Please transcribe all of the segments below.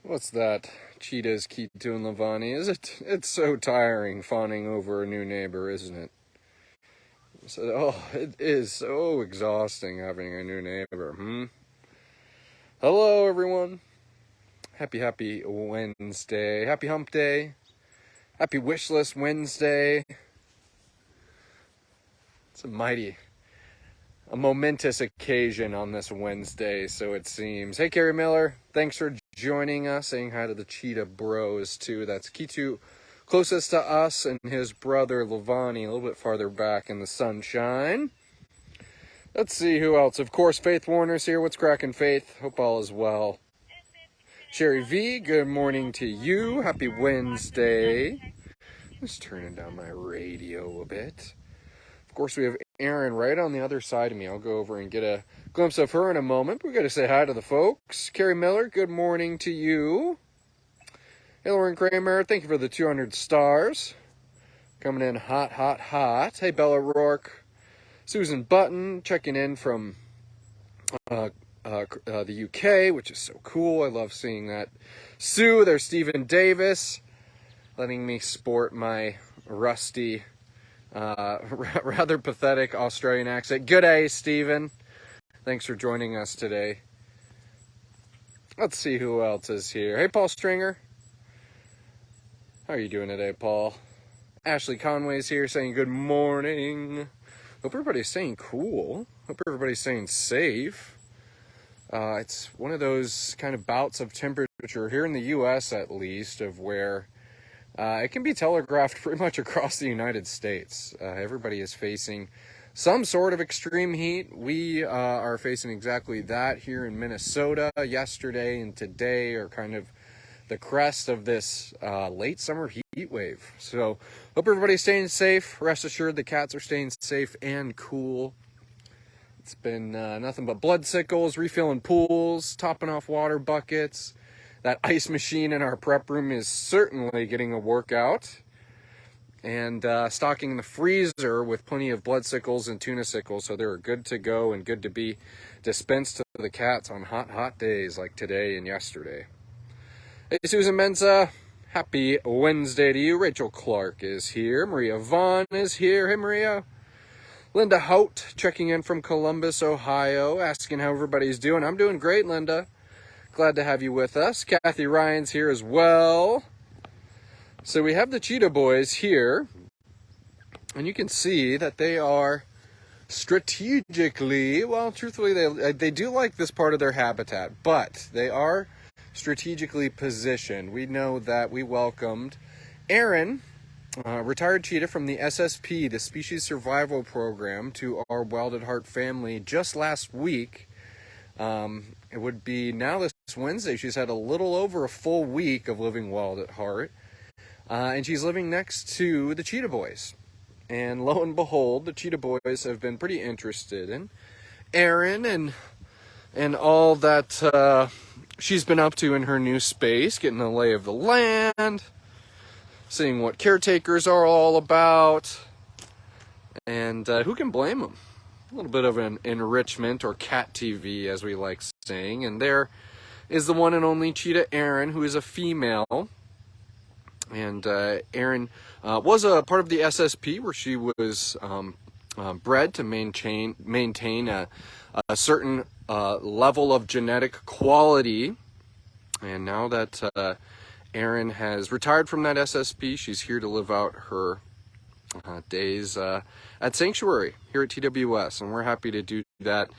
What's that? Cheetah's Kitu and Lavani. It's so tiring fawning over a new neighbor, isn't it? It is so exhausting having a new neighbor, Hello, everyone. Happy Wednesday. Happy hump day. Happy wish list Wednesday. It's a momentous occasion on this Wednesday, so it seems. Hey, Carrie Miller, thanks for joining us. Saying hi to the Cheetah Bros, too. That's Kitu, closest to us, and his brother, Lavani, a little bit farther back in the sunshine. Let's see who else. Of course, Faith Warner's here. What's cracking, Faith? Hope all is well. Sherry V, good morning to you. Happy Wednesday. Just turning down my radio a bit. Of course, we have Erin right on the other side of me. I'll go over and get a glimpse of her in a moment. We've got to say hi to the folks. Carrie Miller, good morning to you. Hey, Lauren Kramer, thank you for the 200 stars. Coming in hot, hot, hot. Hey, Bella Rourke. Susan Button, checking in from the UK, which is so cool. I love seeing that. Sue, there's Stephen Davis, letting me sport my rusty, rather pathetic Australian accent. Good day, Stephen. Thanks for joining us today. Let's see who else is here. Hey, Paul Stringer. How are you doing today, Paul? Ashley Conway's here saying good morning. Hope everybody's staying cool. Hope everybody's staying safe. It's one of those kind of bouts of temperature here in the U.S. at least, of where it can be telegraphed pretty much across the United States. Everybody is facing some sort of extreme heat. We are facing exactly that here in Minnesota. Yesterday and today are kind of the crest of this late summer heat wave. So hope everybody's staying safe. Rest assured the cats are staying safe and cool. It's been nothing but blood sickles, refilling pools, topping off water buckets. That ice machine in our prep room is certainly getting a workout. And stocking the freezer with plenty of blood sickles and tuna sickles, so they're good to go and good to be dispensed to the cats on hot, hot days like today and yesterday. Hey, Susan Mensa, happy Wednesday to you. Rachel Clark is here. Maria Vaughn is here. Hey, Maria. Linda Hout checking in from Columbus, Ohio, asking how everybody's doing. I'm doing great, Linda. Glad to have you with us. Kathy Ryan's here as well. So we have the Cheetah Boys here, and you can see that they are strategically, well, truthfully, they do like this part of their habitat, but they are strategically positioned. We know that we welcomed Erin, retired cheetah from the SSP, the Species Survival Program, to our Wild at Heart family just last week. It would be now this Wednesday. She's had a little over a full week of living wild at heart. And she's living next to the Cheetah Boys. And lo and behold, the Cheetah Boys have been pretty interested in Erin and all that she's been up to in her new space, getting the lay of the land, seeing what caretakers are all about. And who can blame them? A little bit of an enrichment, or cat TV, as we like saying. And there is the one and only Cheetah Erin, who is a female. And Erin was a part of the SSP, where she was bred to maintain a certain level of genetic quality. And now that Erin has retired from that SSP, she's here to live out her days at Sanctuary here at TWS, and we're happy to do that.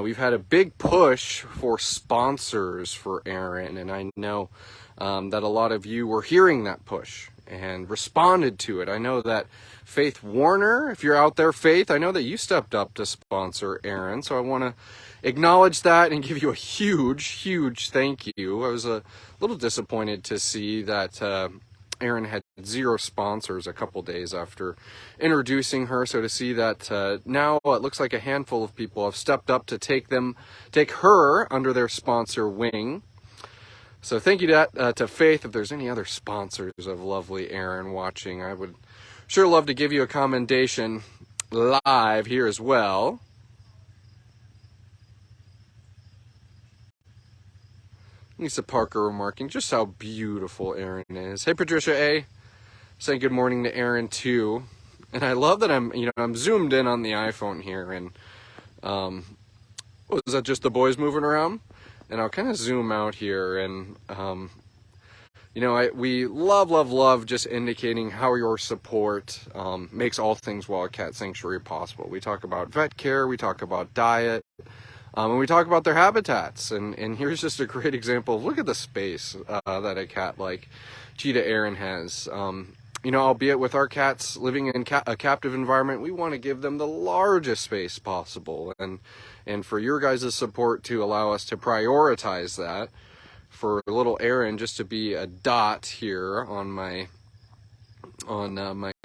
We've had a big push for sponsors for Erin, and I know that a lot of you were hearing that push and responded to it. I know that Faith Warner, if you're out there, Faith, I know that you stepped up to sponsor Erin, so I want to acknowledge that and give you a huge thank you. I was a little disappointed to see that Erin had 0 sponsors a couple days after introducing her, so to see that now it looks like a handful of people have stepped up to take her under their sponsor wing. So thank you to Faith. If there's any other sponsors of lovely Erin watching, I would sure love to give you a commendation live here as well. Lisa Parker remarking just how beautiful Erin is. Hey, Patricia A. Saying good morning to Erin too. And I love that I'm zoomed in on the iPhone here, and was that just the boys moving around? And I'll kind of zoom out here, and we love just indicating how your support makes all things Wildcat Sanctuary possible. We talk about vet care, we talk about diet, and we talk about their habitats. And here's just a great example. Look at the space that a cat like Cheetah Erin has. Albeit with our cats living in a captive environment, we want to give them the largest space possible. And for your guys' support to allow us to prioritize that, for little Erin just to be a dot here on my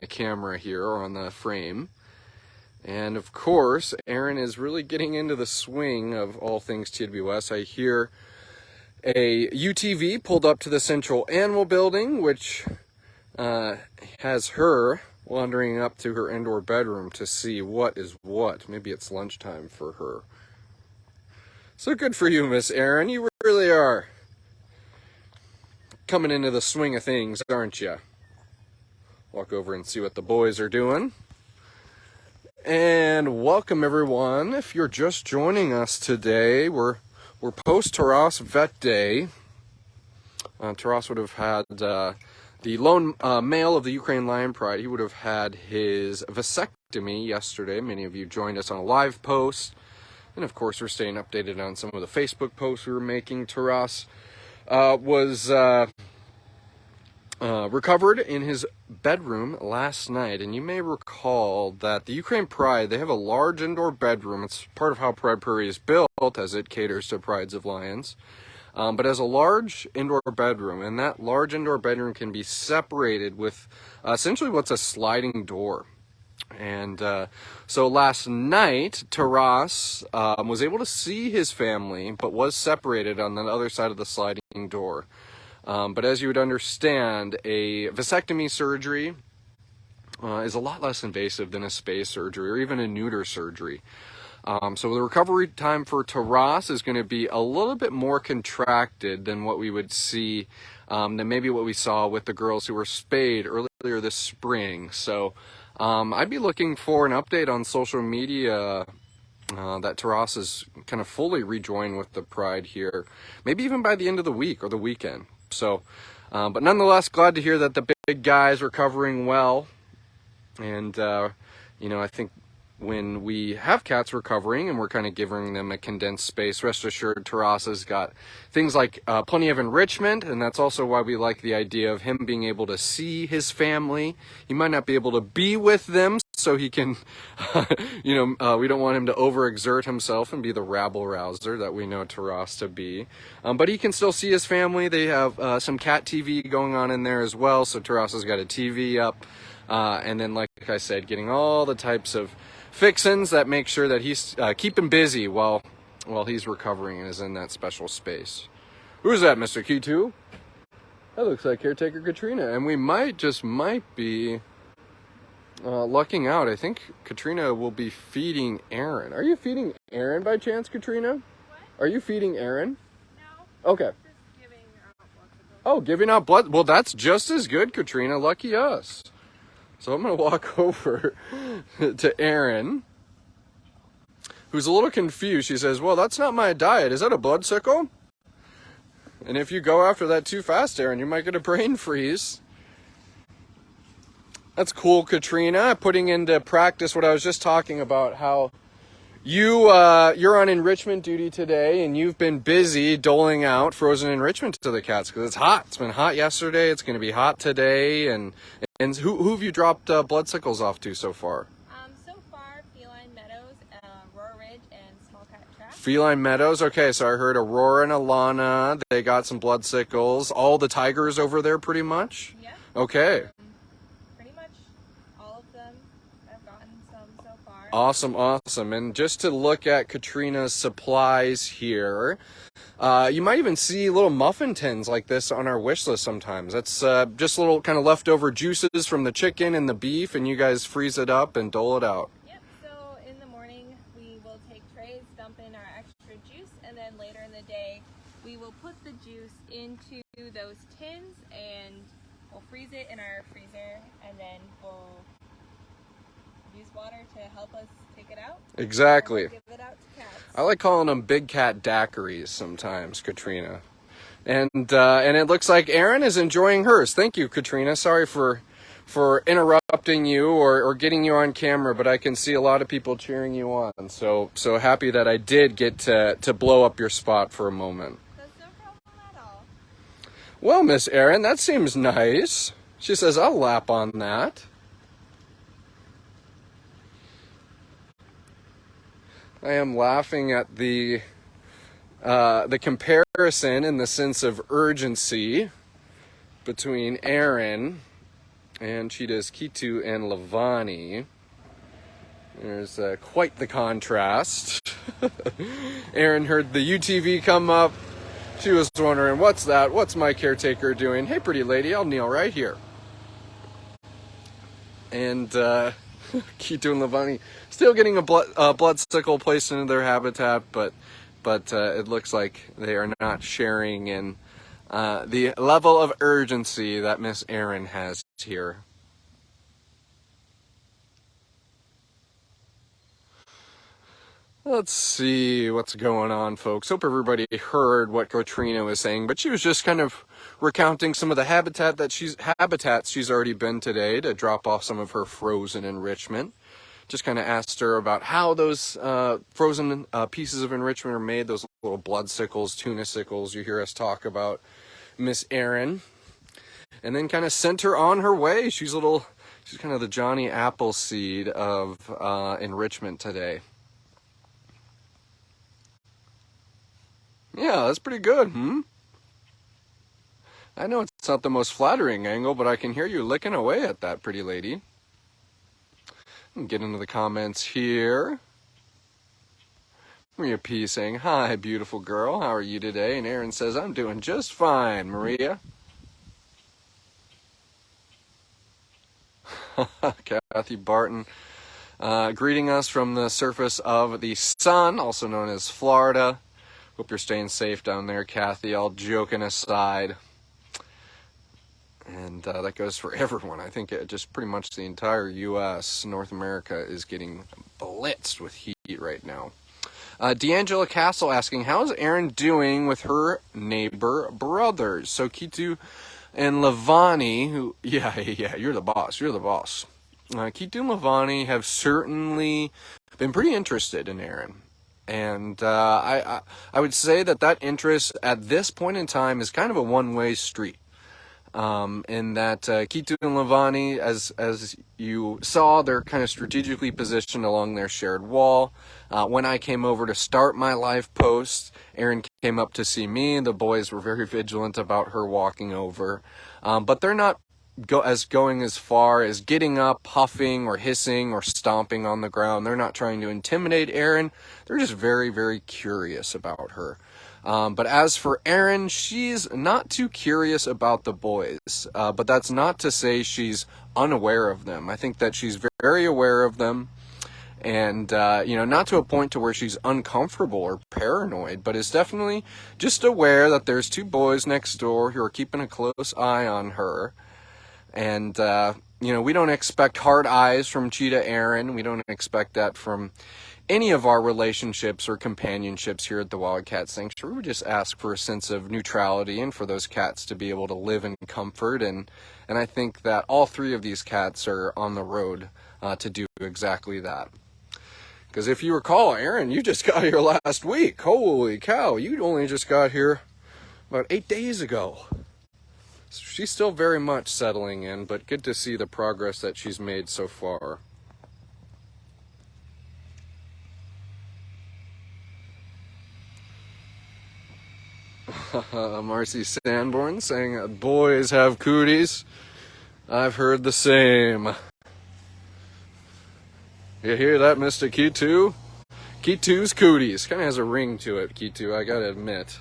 camera here, or on the frame. And of course, Erin is really getting into the swing of all things TWS. I hear a UTV pulled up to the Central Animal Building, which has her wandering up to her indoor bedroom to see what is what. Maybe it's lunchtime for her. So good for you, Miss Erin. You really are coming into the swing of things, aren't you? Walk over and see what the boys are doing. And welcome everyone. If you're just joining us today, we're post Taras Vet Day. Taras would have had the lone male of the Ukraine Lion Pride. He would have had his vasectomy yesterday. Many of you joined us on a live post. And of course, we're staying updated on some of the Facebook posts we were making. Taras was recovered in his bedroom last night. And you may recall that the Ukraine Pride, they have a large indoor bedroom. It's part of how Pride Prairie is built, as it caters to prides of lions. But as a large indoor bedroom, and that large indoor bedroom can be separated with essentially what's a sliding door. And so last night, Taras was able to see his family, but was separated on the other side of the sliding door. But as you would understand, a vasectomy surgery is a lot less invasive than a spay surgery or even a neuter surgery. So the recovery time for Taras is going to be a little bit more contracted than what we would see, than maybe what we saw with the girls who were spayed earlier this spring. So I'd be looking for an update on social media that Taras is kind of fully rejoined with the Pride here, maybe even by the end of the week or the weekend. So, but nonetheless, glad to hear that the big guy is recovering well. And, I think when we have cats recovering and we're kind of giving them a condensed space, rest assured Taras has got things like plenty of enrichment, and that's also why we like the idea of him being able to see his family. He might not be able to be with them, so he can, we don't want him to overexert himself and be the rabble-rouser that we know Taras to be. But he can still see his family. They have some cat TV going on in there as well, so Taras has got a TV up. And then, like I said, getting all the types of fixins that make sure that he's keeping busy while he's recovering and is in that special space. Who's that, Mr. Kitu? That looks like caretaker Katrina, and we might be lucking out. I think Katrina will be feeding Erin. Are you feeding Erin by chance, Katrina? What? Are you feeding Erin? No. Okay. Just giving out blood. Oh, giving out blood. Well, that's just as good, Katrina. Lucky us. So I'm going to walk over to Erin, who's a little confused. She says, well, that's not my diet. Is that a blood sickle? And if you go after that too fast, Erin, you might get a brain freeze. That's cool, Katrina. Putting into practice what I was just talking about, how you're on enrichment duty today, and you've been busy doling out frozen enrichment to the cats because it's hot. It's been hot yesterday. It's going to be hot today. And who have you dropped blood sickles off to so far? So far, Feline Meadows, Aurora Ridge, and Small Cat Trap. Feline Meadows. Okay, so I heard Aurora and Alana. They got some blood sickles. All the tigers over there, pretty much. Yeah. Okay. Pretty much all of them. I've gotten some so far. Awesome. And just to look at Katrina's supplies here, you might even see little muffin tins like this on our wish list sometimes. That's just little kind of leftover juices from the chicken and the beef, and you guys freeze it up and dole it out. Yep, so in the morning we will take trays, dump in our extra juice, and then later in the day we will put the juice into those tins and we'll freeze it in our freezer, and then we'll use water to help us take it out. Exactly. Give it out to cats. I like calling them big cat daiquiris sometimes, Katrina. And it looks like Erin is enjoying hers. Thank you, Katrina. Sorry for interrupting you or getting you on camera, but I can see a lot of people cheering you on. So happy that I did get to blow up your spot for a moment. That's no problem at all. Well, Miss Erin, that seems nice. She says, I'll lap on that. I am laughing at the comparison in the sense of urgency between Erin and Cheetah's Kitu and Lavani. There's quite the contrast. Erin heard the UTV come up. She was wondering, what's that? What's my caretaker doing? Hey, pretty lady, I'll kneel right here. And Kitu and Lavani still getting a blood sickle placed into their habitat, but it looks like they are not sharing in the level of urgency that Miss Erin has here. Let's see what's going on, folks. Hope everybody heard what Katrina was saying, but she was just kind of recounting some of the habitats she's already been today to drop off some of her frozen enrichment. Just kind of asked her about how those frozen pieces of enrichment are made, those little blood sickles, tuna sickles you hear us talk about, Miss Erin. And then kind of sent her on her way. She's kind of the Johnny Appleseed of enrichment today. Yeah, that's pretty good, I know it's not the most flattering angle, but I can hear you licking away at that, pretty lady. Get into the comments here. Maria P saying, hi, beautiful girl. How are you today? And Erin says, I'm doing just fine, Maria. Kathy Barton greeting us from the surface of the sun, also known as Florida. Hope you're staying safe down there, Kathy. All joking aside. And that goes for everyone. I think just pretty much the entire U.S., North America, is getting blitzed with heat right now. D'Angela Castle asking, how's Erin doing with her neighbor brothers? So Kitu and Lavani, who, yeah, you're the boss. Kitu and Lavani have certainly been pretty interested in Erin. And I would say that interest at this point in time is kind of a one-way street. In that Kitu and Lavani, as you saw, they're kind of strategically positioned along their shared wall. When I came over to start my live post, Erin came up to see me. The boys were very vigilant about her walking over. But they're not going as far as getting up, huffing, or hissing, or stomping on the ground. They're not trying to intimidate Erin. They're just very, very curious about her. But as for Erin, she's not too curious about the boys, but that's not to say she's unaware of them. I think that she's very aware of them, and not to a point to where she's uncomfortable or paranoid, but is definitely just aware that there's two boys next door who are keeping a close eye on her. And we don't expect hard eyes from Cheetah Erin. We don't expect that from any of our relationships or companionships here at the Wildcat Sanctuary. We just ask for a sense of neutrality and for those cats to be able to live in comfort. And I think that all three of these cats are on the road to do exactly that. Because if you recall, Erin, you just got here last week. Holy cow, you only just got here about 8 days ago. So she's still very much settling in, but good to see the progress that she's made so far. Marcy Sanborn saying, boys have cooties. I've heard the same. You hear that, Mr. Kitu? Kitu's cooties. Kind of has a ring to it, Kitu, I gotta admit.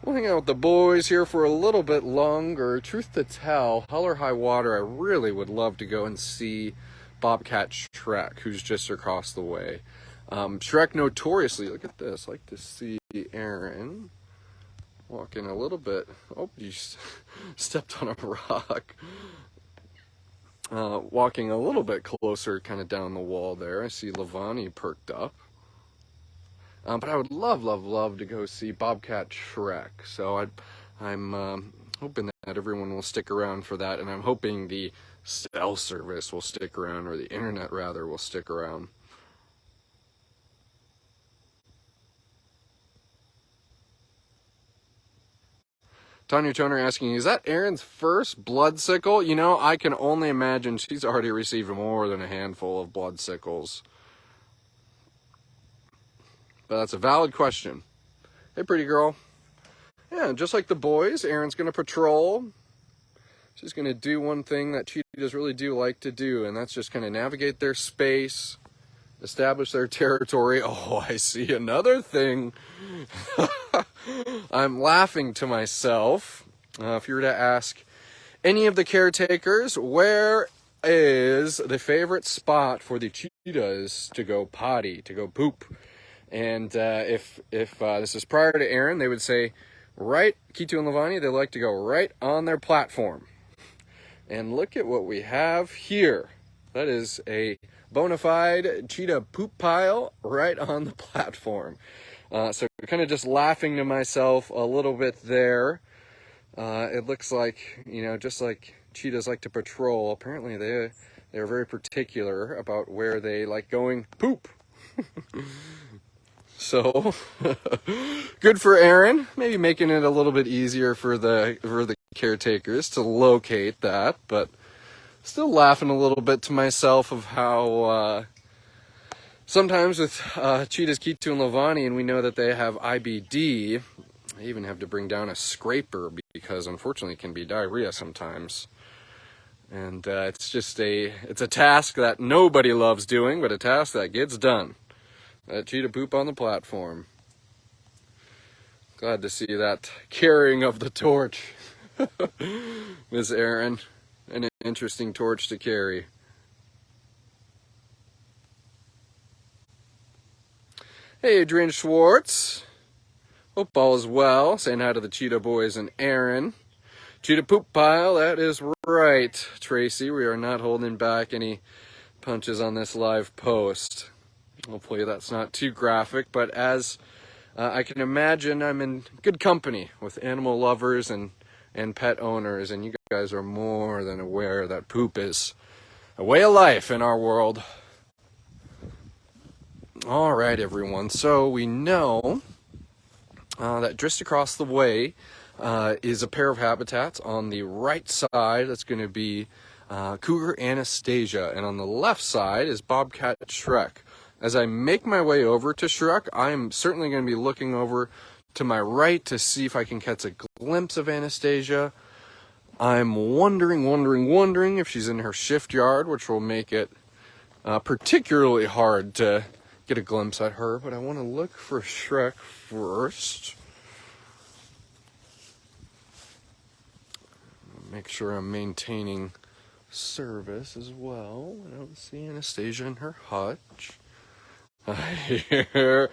We'll hang out with the boys here for a little bit longer. Truth to tell, hell or high water, I really would love to go and see bobcat Shrek, who's just across the way. Shrek notoriously, look at this, like to see Erin walking a little bit. Oh, you stepped on a rock. Walking a little bit closer, kind of down the wall there. I see Lavani perked up. But I would love to go see Bobcat Shrek. So I'm hoping that everyone will stick around for that, and I'm hoping the cell service will stick around, or the internet rather will stick around. Tanya Toner asking, is that Erin's first blood sickle? You know, I can only imagine she's already received more than a handful of blood sickles. But that's a valid question. Hey, pretty girl. Yeah, just like the boys, Erin's going to patrol. She's going to do one thing that cheetahs really do like to do, and that's just kind of navigate their space, establish their territory. Oh, I see another thing. I'm laughing to myself. If you were to ask any of the caretakers, where is the favorite spot for the cheetahs to go potty, to go poop? And if this is prior to Erin, they would say, right, Kitu and Lavani, they like to go right on their platform. And look at what we have here. That is a bona fide cheetah poop pile right on the platform. So kind of just laughing to myself a little bit there. It looks like, you know, just like cheetahs like to patrol, apparently they're very particular about where they like going poop. So, good for Erin. Maybe making it a little bit easier for the caretakers to locate that, but still laughing a little bit to myself of how sometimes with cheetahs, Kitu and Lavani, and we know that they have IBD, they even have to bring down a scraper because unfortunately it can be diarrhea sometimes. And it's a task that nobody loves doing, but a task that gets done. That cheetah poop on the platform. Glad to see that carrying of the torch. Miss Erin, an interesting torch to carry. Hey, Adrian Schwartz. Hope all is well. Saying hi to the Cheetah boys and Erin. Cheetah poop pile, that is right, Tracy. We are not holding back any punches on this live post. Hopefully that's not too graphic, but as I can imagine, I'm in good company with animal lovers and pet owners, and you guys are more than aware that poop is a way of life in our world. All right, everyone. So we know that just across the way is a pair of habitats. On the right side, that's going to be cougar Anastasia, and on the left side is bobcat Shrek. As I make my way over to Shrek, I'm certainly going to be looking over to my right to see if I can catch a glimpse of Anastasia. I'm wondering if she's in her shift yard, which will make it particularly hard to get a glimpse at her. But I want to look for Shrek first. Make sure I'm maintaining service as well. I don't see Anastasia in her hutch. I hear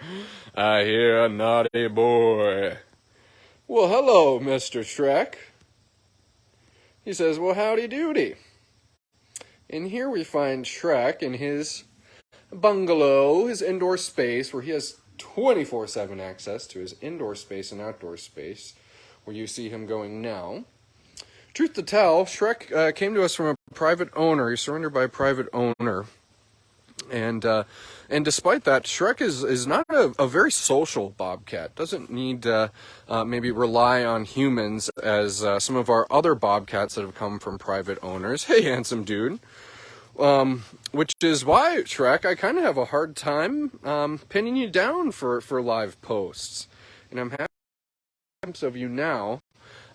a naughty boy. Well, hello, Mr. Shrek. He says, well, howdy doody. And here we find Shrek in his bungalow, his indoor space, where he has 24/7 access to his indoor space and outdoor space, where you see him going now. Truth to tell, Shrek came to us from a private owner. He's surrendered by a private owner. And despite that, Shrek is not a very social bobcat. Doesn't need to maybe rely on humans as some of our other bobcats that have come from private owners. Hey, handsome dude. Which is why, Shrek, I kind of have a hard time pinning you down for live posts. And I'm happy to glimpse of you now.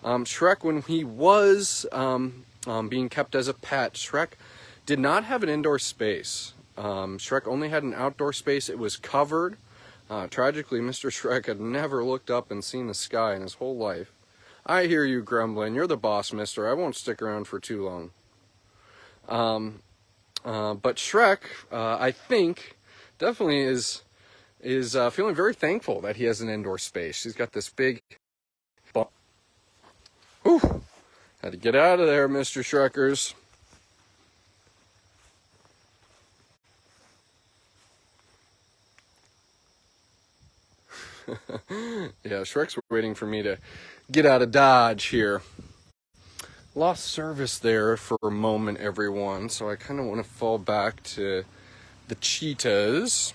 Shrek, when he was being kept as a pet, Shrek did not have an indoor space. Shrek only had an outdoor space. It was covered. Tragically, Mr. Shrek had never looked up and seen the sky in his whole life. I hear you grumbling. You're the boss, mister. I won't stick around for too long. But Shrek, I think, definitely is is feeling very thankful that he has an indoor space. He's got this big bump. Whew. Had to get out of there, Mr. Shrekers. Yeah, Shrek's waiting for me to get out of Dodge here. Lost service there for a moment, everyone, so I kind of want to fall back to the cheetahs.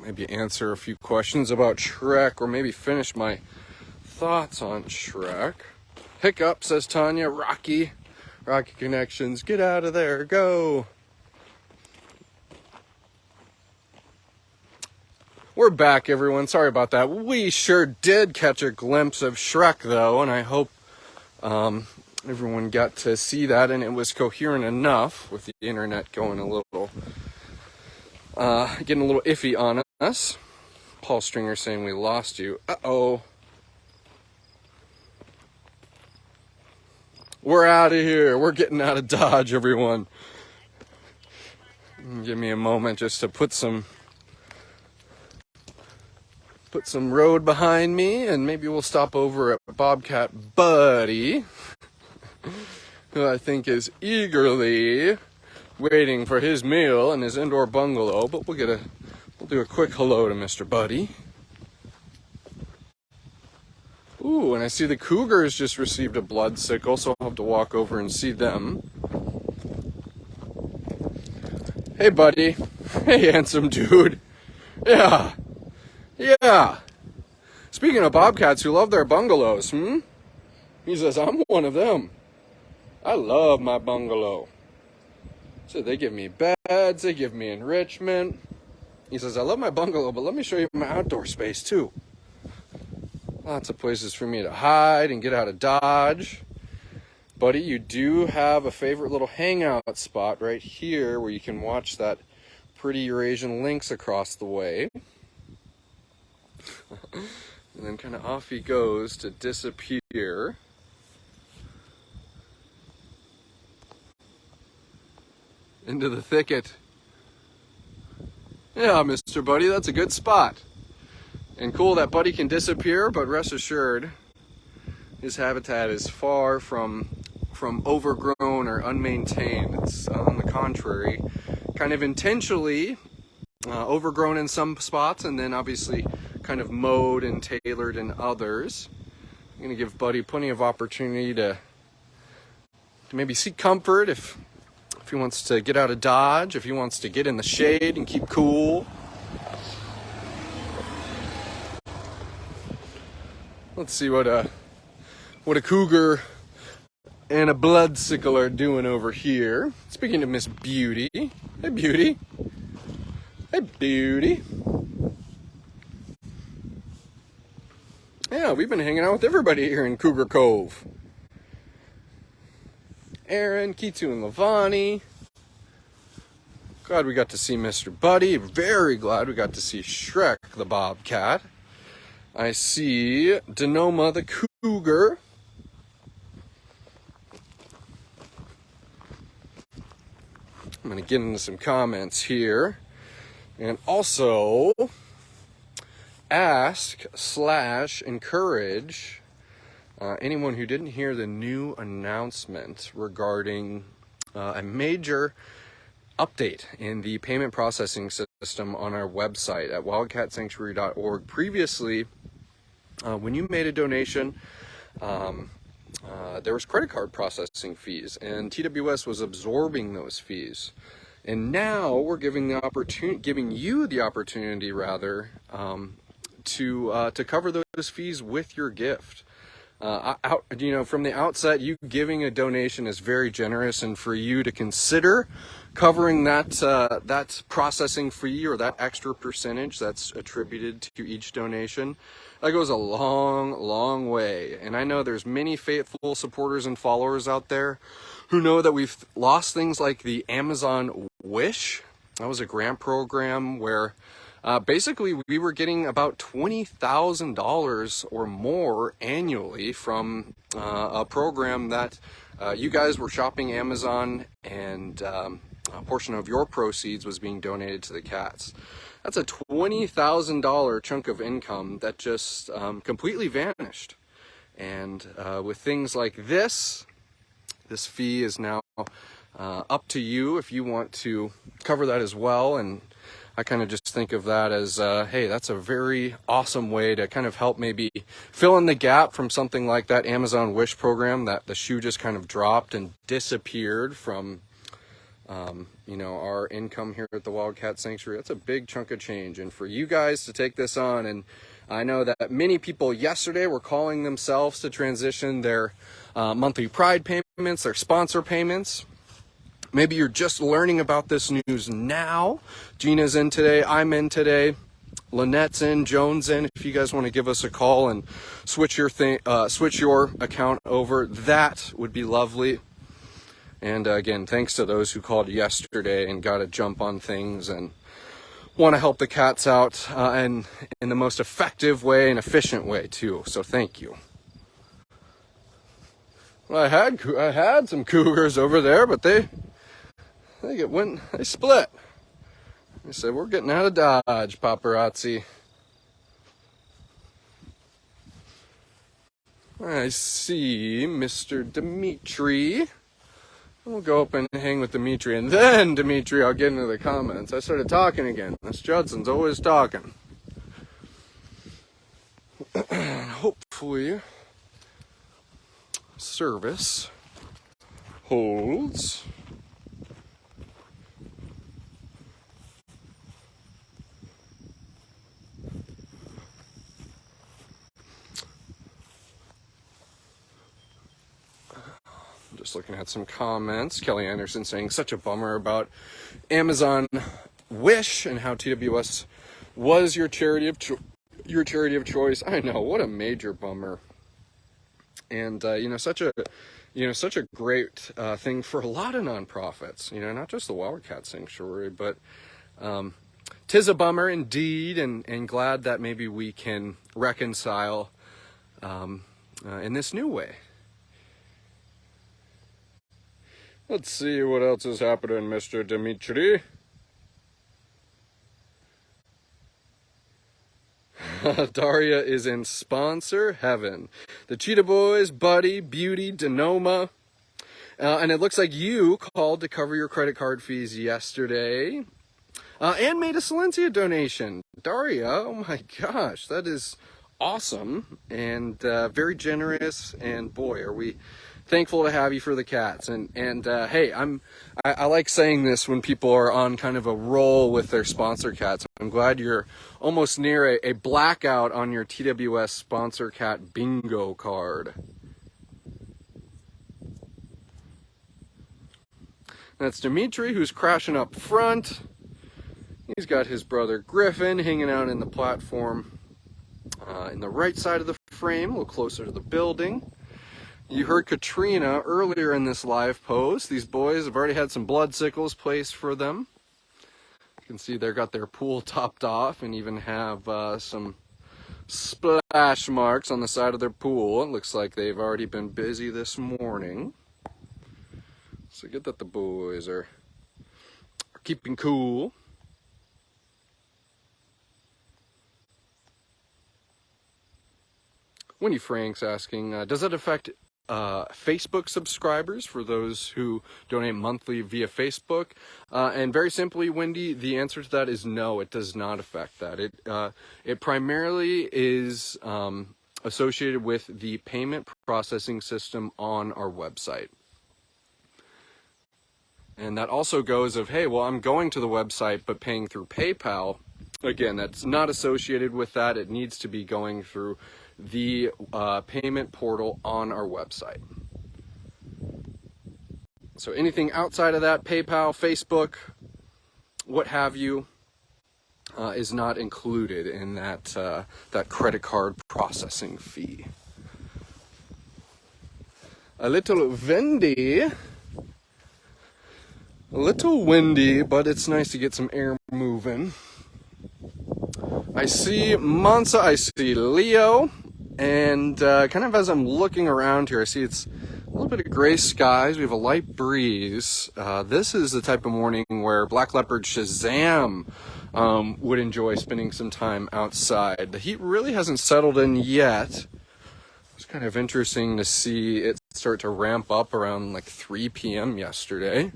Maybe answer a few questions about Shrek, or maybe finish my thoughts on Shrek. Hiccup, says Tanya. Rocky Connections. Get out of there. Go. We're back, everyone. Sorry about that. We sure did catch a glimpse of Shrek, though, and I hope everyone got to see that, and it was coherent enough with the internet going getting a little iffy on us. Paul Stringer saying we lost you. Uh-oh. We're out of here. We're getting out of Dodge, everyone. Give me a moment just to put some road behind me, and maybe we'll stop over at Bobcat Buddy, who I think is eagerly waiting for his meal in his indoor bungalow. But we'll do a quick hello to Mr. Buddy. Ooh, and I see the cougars just received a blood sickle, so I'll have to walk over and see them. Hey, buddy. Hey, handsome dude. Yeah. Speaking of bobcats who love their bungalows, he says, I'm one of them. I love my bungalow. So they give me beds, they give me enrichment. He says, I love my bungalow, but let me show you my outdoor space too. Lots of places for me to hide and get out of Dodge. Buddy, you do have a favorite little hangout spot right here where you can watch that pretty Eurasian lynx across the way. And then kind of off he goes to disappear. Into the thicket. Yeah, Mr. Buddy, that's a good spot. And cool that Buddy can disappear, but rest assured, his habitat is far from overgrown or unmaintained. It's on the contrary, kind of intentionally overgrown in some spots, and then obviously kind of mowed and tailored in others. I'm gonna give Buddy plenty of opportunity to maybe seek comfort if he wants to get out of Dodge, if he wants to get in the shade and keep cool. Let's see what a cougar and a bloodsicle are doing over here. Speaking of Miss Beauty. Hey, Beauty. Hey, Beauty. Yeah, we've been hanging out with everybody here in Cougar Cove. Erin, Kitu and Lavani. Glad we got to see Mr. Buddy. Very glad we got to see Shrek the bobcat. I see Denoma the cougar. I'm going to get into some comments here. And also ask/encourage anyone who didn't hear the new announcement regarding a major update in the payment processing system on our website at wildcatsanctuary.org. Previously, when you made a donation, there was credit card processing fees, and TWS was absorbing those fees. And now we're giving you the opportunity, to cover those fees with your gift. From the outset, you giving a donation is very generous, and for you to consider covering that processing fee or that extra percentage that's attributed to each donation, that goes a long, long way. And I know there's many faithful supporters and followers out there who know that we've lost things like the Amazon Wish. That was a grant program where basically we were getting about $20,000 or more annually from a program that you guys were shopping Amazon, and a portion of your proceeds was being donated to the cats. That's a $20,000 chunk of income that just completely vanished. And with things like this fee is now up to you if you want to cover that as well. And I kind of just think of that as, hey, that's a very awesome way to kind of help maybe fill in the gap from something like that Amazon Wish program that the shoe just kind of dropped and disappeared from, our income here at the Wildcat Sanctuary. That's a big chunk of change. And for you guys to take this on, and I know that many people yesterday were calling themselves to transition their monthly Pride payments, their sponsor payments. Maybe you're just learning about this news now. Gina's in today. I'm in today. Lynette's in. Joan's in. If you guys want to give us a call and switch your account over, that would be lovely. And again, thanks to those who called yesterday and got a jump on things and want to help the cats out and in the most effective way and efficient way too. So thank you. Well, I had some cougars over there, but they split. They said, we're getting out of Dodge, paparazzi. I see Mr. Dimitri. We'll go up and hang with Dimitri, and then, Dimitri, I'll get into the comments. I started talking again. This Judson's always talking. Hopefully, service holds. Just looking at some comments. Kelly Anderson saying such a bummer about Amazon Wish and how TWS was your charity of choice. I know, what a major bummer. And such a great thing for a lot of nonprofits. Not just the Wildcat Sanctuary, but 'tis a bummer indeed, and glad that maybe we can reconcile in this new way. Let's see what else is happening, Mr. Dimitri. Daria is in sponsor heaven. The Cheetah Boys, Buddy, Beauty, Denoma. And it looks like you called to cover your credit card fees yesterday. And made a Silencia donation. Daria, oh my gosh, that is awesome. And very generous. And boy, are we thankful to have you for the cats. And hey, I like saying this when people are on kind of a roll with their sponsor cats. I'm glad you're almost near a blackout on your TWS sponsor cat bingo card. That's Dimitri, who's crashing up front. He's got his brother Griffin hanging out in the platform in the right side of the frame, a little closer to the building. You heard Katrina earlier in this live post. These boys have already had some blood sickles placed for them. You can see they've got their pool topped off and even have some splash marks on the side of their pool. It looks like they've already been busy this morning. So good that the boys are keeping cool. Wendy Frank's asking, does that affect Facebook subscribers for those who donate monthly via Facebook? And very simply, Wendy, the answer to that is no, it does not affect that. It primarily is associated with the payment processing system on our website. And that also goes of, hey, well, I'm going to the website but paying through PayPal. Again, that's not associated with that. It needs to be going through the payment portal on our website. So anything outside of that, PayPal, Facebook, what have you, is not included in that credit card processing fee. A little windy, but it's nice to get some air moving. I see Monza, I see Leo, and kind of as I'm looking around here, I see it's a little bit of gray skies. We have a light breeze. This is the type of morning where Black Leopard Shazam would enjoy spending some time outside. The heat really hasn't settled in yet. It's kind of interesting to see it start to ramp up around like 3 p.m. yesterday.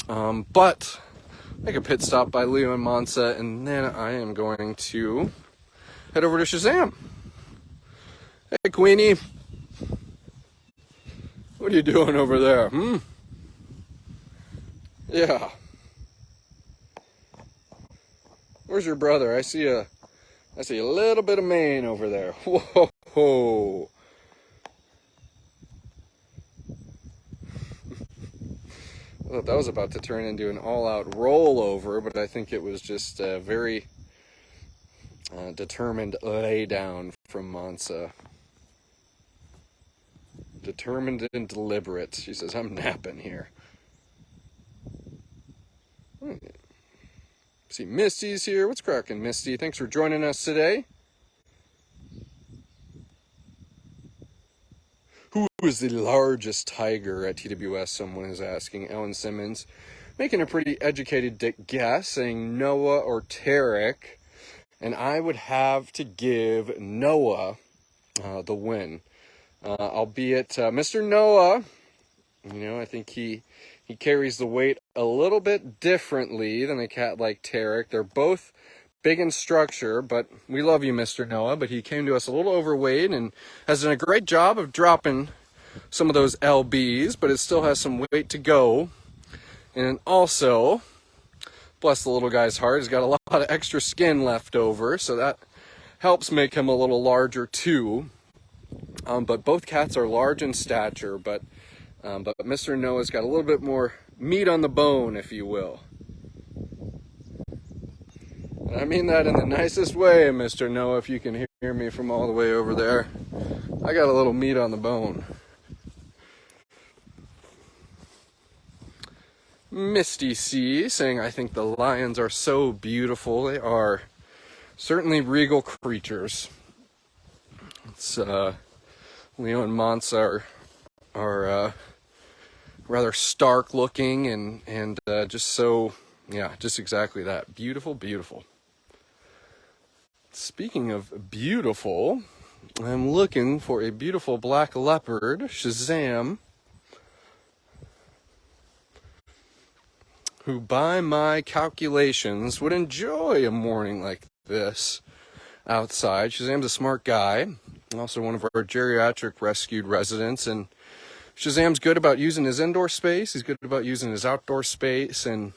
But make a pit stop by Leo and Monza, and then I am going to head over to Shazam. Hey, Queenie. What are you doing over there? Yeah. Where's your brother? I see a little bit of mane over there. Whoa. I thought that was about to turn into an all-out rollover, but I think it was just a very determined lay down from Monza. Determined and deliberate. She says, I'm napping here. See, Misty's here. What's cracking, Misty? Thanks for joining us today. Who is the largest tiger at TWS? Someone is asking. Ellen Simmons making a pretty educated guess, saying Noah or Tarek. And I would have to give Noah the win. Albeit Mr. Noah, I think he carries the weight a little bit differently than a cat like Tarek. They're both big in structure, but we love you, Mr. Noah. But he came to us a little overweight and has done a great job of dropping some of those lbs, but it still has some weight to go. And also, bless the little guy's heart, he's got a lot of extra skin left over, so that helps make him a little larger too. But both cats are large in stature, but Mr. Noah's got a little bit more meat on the bone, if you will. And I mean that in the nicest way, Mr. Noah, if you can hear me from all the way over there. I got a little meat on the bone. Misty C saying, I think the lions are so beautiful. They are certainly regal creatures. It's Leo and Monza are rather stark looking and just so, just exactly that. Beautiful, beautiful. Speaking of beautiful, I'm looking for a beautiful black leopard, Shazam, who by my calculations would enjoy a morning like this outside. Shazam's a smart guy, also one of our geriatric rescued residents, and Shazam's good about using his indoor space, he's good about using his outdoor space, and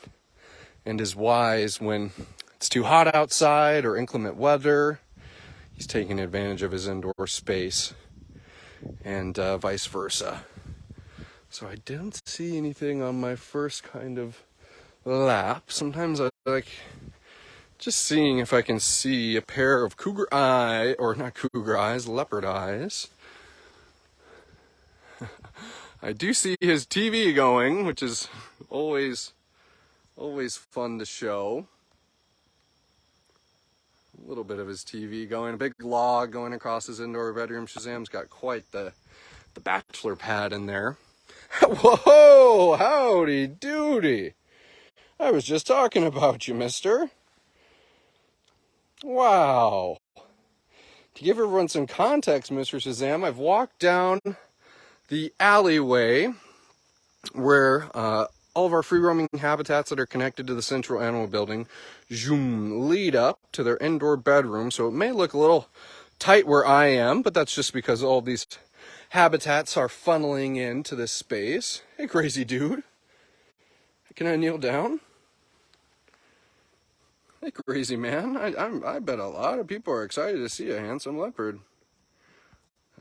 is wise when it's too hot outside or inclement weather. He's taking advantage of his indoor space, and vice versa. So I didn't see anything on my first kind of lap. Sometimes I like just seeing if I can see a pair of leopard eyes. I do see his TV going, which is always fun to show. A little bit of his TV going, a big log going across his indoor bedroom. Shazam's got quite the bachelor pad in there. Whoa, howdy doody. I was just talking about you, mister. Wow. To give everyone some context, Mr. Shazam, I've walked down the alleyway where all of our free-roaming habitats that are connected to the central animal building lead up to their indoor bedroom. So it may look a little tight where I am, but that's just because all these habitats are funneling into this space. Hey, crazy dude. Can I kneel down? Hey, crazy man. I bet a lot of people are excited to see a handsome leopard.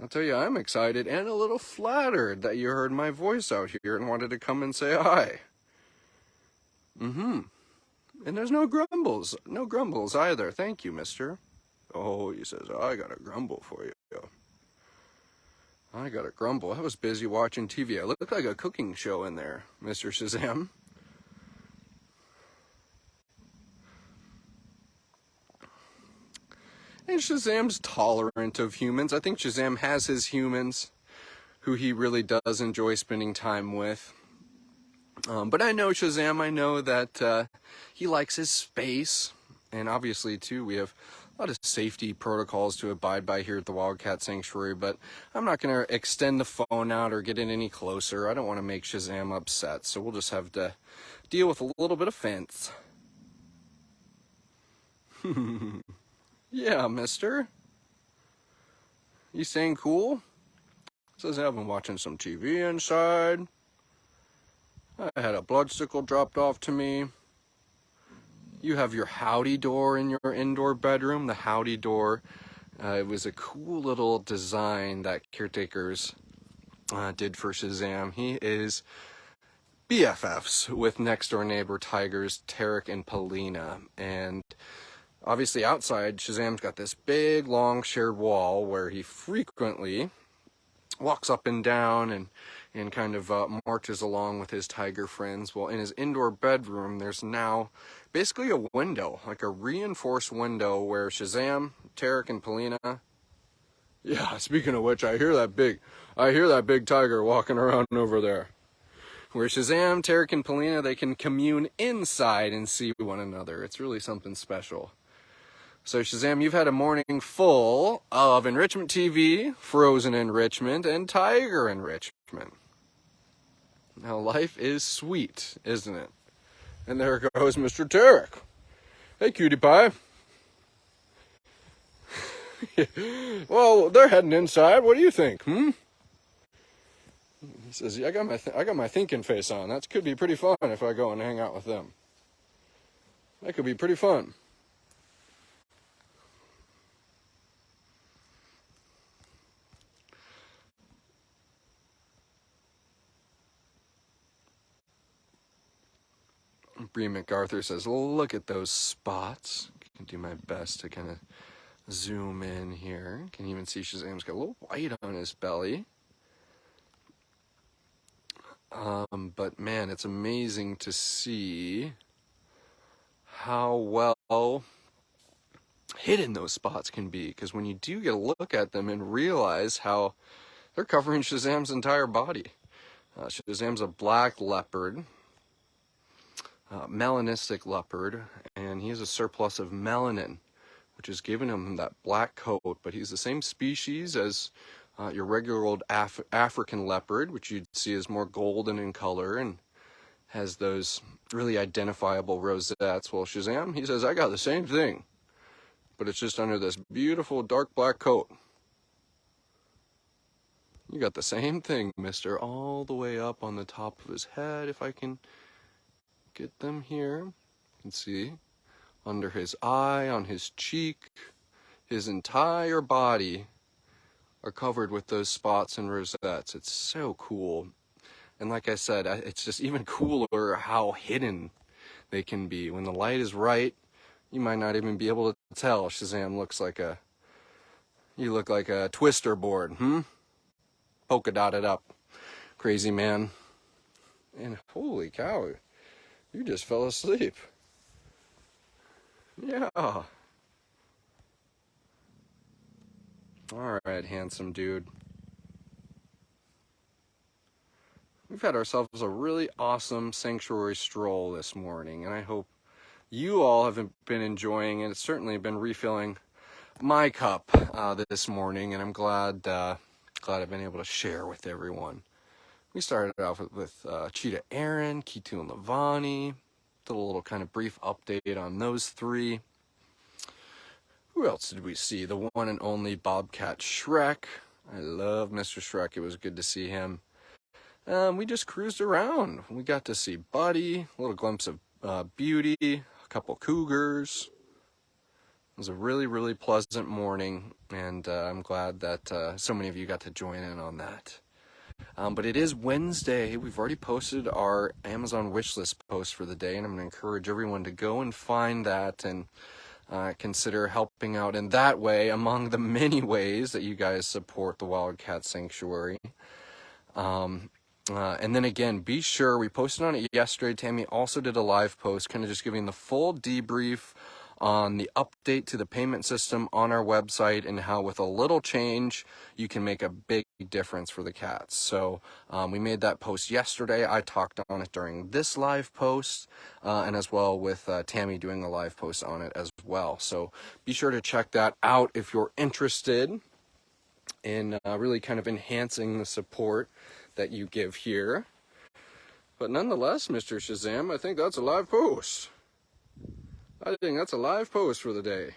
I'll tell you, I'm excited and a little flattered that you heard my voice out here and wanted to come and say hi. And there's no grumbles either. Thank you, mister. Oh, he says, I got a grumble for you. I got a grumble. I was busy watching TV. I look like a cooking show in there, Mr. Shazam. And Shazam's tolerant of humans. I think Shazam has his humans who he really does enjoy spending time with. But I know Shazam, I know that he likes his space. And obviously, too, we have a lot of safety protocols to abide by here at the Wildcat Sanctuary. But I'm not going to extend the phone out or get in any closer. I don't want to make Shazam upset. So we'll just have to deal with a little bit of fence. Yeah, mister. You staying cool? Says I've been watching some TV inside. I had a bloodsicle dropped off to me. You have your howdy door in your indoor bedroom. The howdy door, it was a cool little design that caretakers did for Shazam. He is BFFs with next door neighbor tigers Tarek and Polina. And obviously outside, Shazam's got this big, long shared wall where he frequently walks up and down and kind of marches along with his tiger friends. Well, in his indoor bedroom, there's now basically a window, like a reinforced window where Shazam, Tarek, and Polina. Yeah, speaking of which, I hear that big tiger walking around over there. Where Shazam, Tarek, and Polina, they can commune inside and see one another. It's really something special. So Shazam, you've had a morning full of Enrichment TV, Frozen Enrichment, and Tiger Enrichment. Now life is sweet, isn't it? And there goes Mr. Tarek. Hey, cutie pie. Well, they're heading inside. What do you think? He says, I got my thinking face on. That could be pretty fun if I go and hang out with them. That could be pretty fun. Bree MacArthur says, look at those spots. I can do my best to kind of zoom in here. Can even see Shazam's got a little white on his belly. But man, it's amazing to see how well hidden those spots can be. Because when you do get a look at them and realize how they're covering Shazam's entire body. Shazam's a black leopard. Melanistic leopard, and he has a surplus of melanin, which has given him that black coat, but he's the same species as your regular old African leopard, which you'd see as more golden in color and has those really identifiable rosettes. Well, Shazam, he says, I got the same thing, but it's just under this beautiful dark black coat. You got the same thing, mister, all the way up on the top of his head, if I can get them here. You can see under his eye, on his cheek, his entire body are covered with those spots and rosettes. It's so cool. And like I said, it's just even cooler how hidden they can be. When the light is right, you might not even be able to tell Shazam you look like a twister board, polka dotted up. Crazy man. And holy cow, you just fell asleep. Yeah. All right, handsome dude. We've had ourselves a really awesome sanctuary stroll this morning, and I hope you all have been enjoying it. It's certainly been refilling my cup this morning, and I'm glad I've been able to share with everyone. We started off with Cheetah, Erin, Kitu and Lavani. Did a little kind of brief update on those three. Who else did we see? The one and only bobcat Shrek. I love Mr. Shrek. It was good to see him. We just cruised around. We got to see Buddy, a little glimpse of Beauty, a couple cougars. It was a really, really pleasant morning, and I'm glad that so many of you got to join in on that. But it is Wednesday. We've already posted our Amazon wishlist post for the day, and I'm going to encourage everyone to go and find that and consider helping out in that way among the many ways that you guys support the Wildcat Sanctuary. And then again, be sure, we posted on it yesterday. Tammy also did a live post kind of just giving the full debrief on the update to the payment system on our website and how with a little change you can make a big difference for the cats. So we made that post yesterday. I talked on it during this live post, and as well with Tammy doing a live post on it as well. So be sure to check that out if you're interested in really kind of enhancing the support that you give here. But nonetheless, Mr. Shazam, I think that's a live post. I think that's a live post for the day.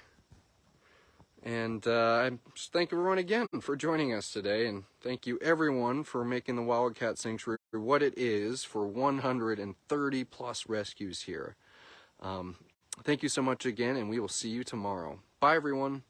And I just thank everyone again for joining us today, and thank you everyone for making the Wildcat Sanctuary what it is for 130 plus rescues here. Thank you so much again, and we will see you tomorrow. Bye, everyone.